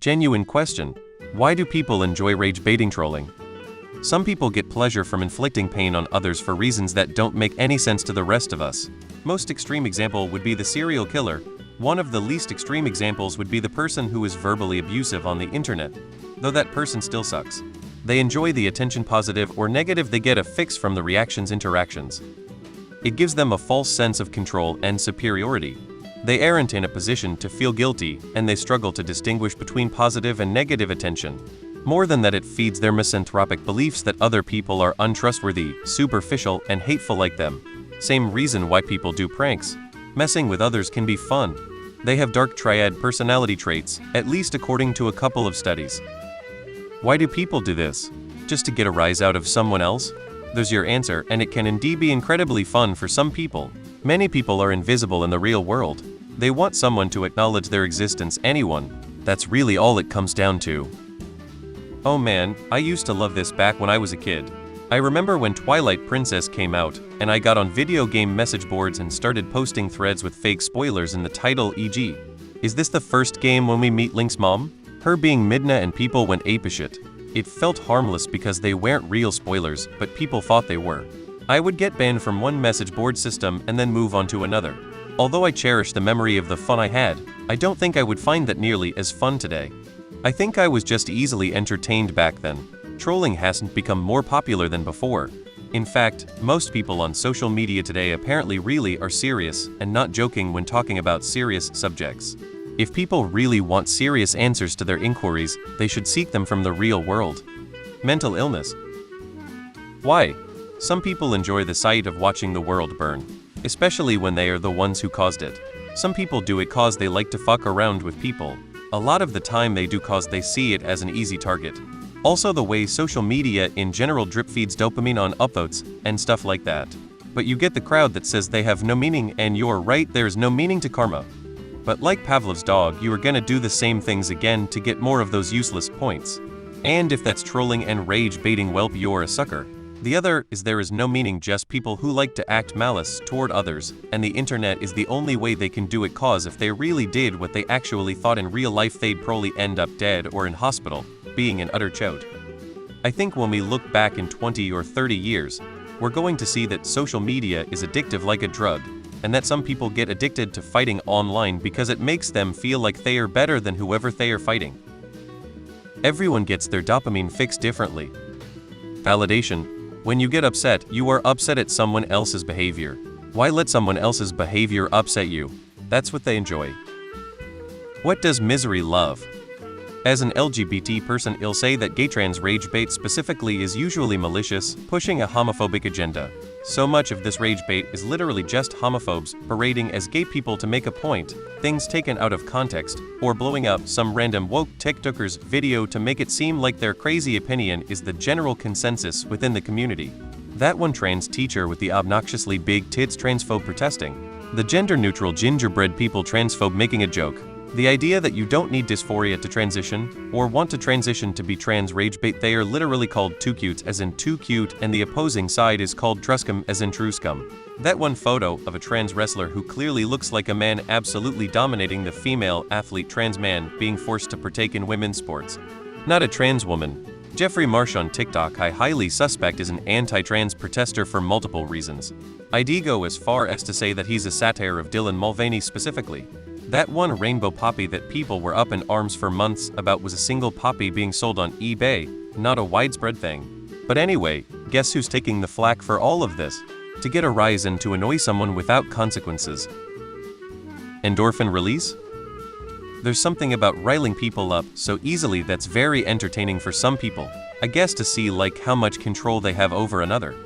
Genuine question. Why do people enjoy rage-baiting trolling? Some people get pleasure from inflicting pain on others for reasons that don't make any sense to the rest of us. Most extreme example would be the serial killer. One of the least extreme examples would be the person who is verbally abusive on the internet, though that person still sucks. They enjoy the attention, positive or negative they get a fix from the interactions. It gives them a false sense of control and superiority. They aren't in a position to feel guilty, and they struggle to distinguish between positive and negative attention. More than that, it feeds their misanthropic beliefs that other people are untrustworthy, superficial, and hateful like them. Same reason why people do pranks. Messing with others can be fun. They have dark triad personality traits, at least according to a couple of studies. Why do people do this? Just to get a rise out of someone else? There's your answer, and it can indeed be incredibly fun for some people. Many people are invisible in the real world. They want someone to acknowledge their existence, anyone. That's really all it comes down to. Oh man, I used to love this back when I was a kid. I remember when Twilight Princess came out, and I got on video game message boards and started posting threads with fake spoilers in the title, e.g. Is this the first game when we meet Link's mom? Her being Midna, and people went apeshit. It felt harmless because they weren't real spoilers, but people thought they were. I would get banned from one message board system and then move on to another. Although I cherish the memory of the fun I had, I don't think I would find that nearly as fun today. I think I was just easily entertained back then. Trolling hasn't become more popular than before. In fact, most people on social media today apparently really are serious and not joking when talking about serious subjects. If people really want serious answers to their inquiries, they should seek them from the real world. Mental illness. Why? Some people enjoy the sight of watching the world burn, especially when they are the ones who caused it. Some people do it cause they like to fuck around with people. A lot of the time they do cause they see it as an easy target. Also the way social media in general drip feeds dopamine on upvotes and stuff like that. But you get the crowd that says they have no meaning, and you're right, there's no meaning to karma. But like Pavlov's dog, you are gonna do the same things again to get more of those useless points. And if that's trolling and rage baiting, well, you're a sucker. The other is there is no meaning, just people who like to act malice toward others, and the internet is the only way they can do it, cause if they really did what they actually thought in real life, they'd probably end up dead or in hospital, being an utter chode. I think when we look back in 20 or 30 years, we're going to see that social media is addictive like a drug, and that some people get addicted to fighting online because it makes them feel like they are better than whoever they are fighting. Everyone gets their dopamine fix differently. Validation. When you get upset, you are upset at someone else's behavior. Why let someone else's behavior upset you? That's what they enjoy. What does misery love? As an LGBT person, I'll say that gay trans rage bait specifically is usually malicious, pushing a homophobic agenda. So much of this rage bait is literally just homophobes parading as gay people to make a point, things taken out of context, or blowing up some random woke TikToker's video to make it seem like their crazy opinion is the general consensus within the community. That one trans teacher with the obnoxiously big tits transphobe protesting. The gender-neutral gingerbread people transphobe making a joke. The idea that you don't need dysphoria to transition, or want to transition to be trans rage bait. They are literally called too cute as in too cute, and the opposing side is called truscum as in truscum. That one photo of a trans wrestler who clearly looks like a man absolutely dominating the female athlete, trans man being forced to partake in women's sports. Not a trans woman. Jeffrey Marsh on TikTok, I highly suspect, is an anti-trans protester for multiple reasons. I'd go as far as to say that he's a satire of Dylan Mulvaney specifically. That one rainbow poppy that people were up in arms for months about was a single poppy being sold on eBay, not a widespread thing. But anyway, guess who's taking the flack for all of this? To get a rise and to annoy someone without consequences. Endorphin release? There's something about riling people up so easily that's very entertaining for some people, I guess, to see like how much control they have over another.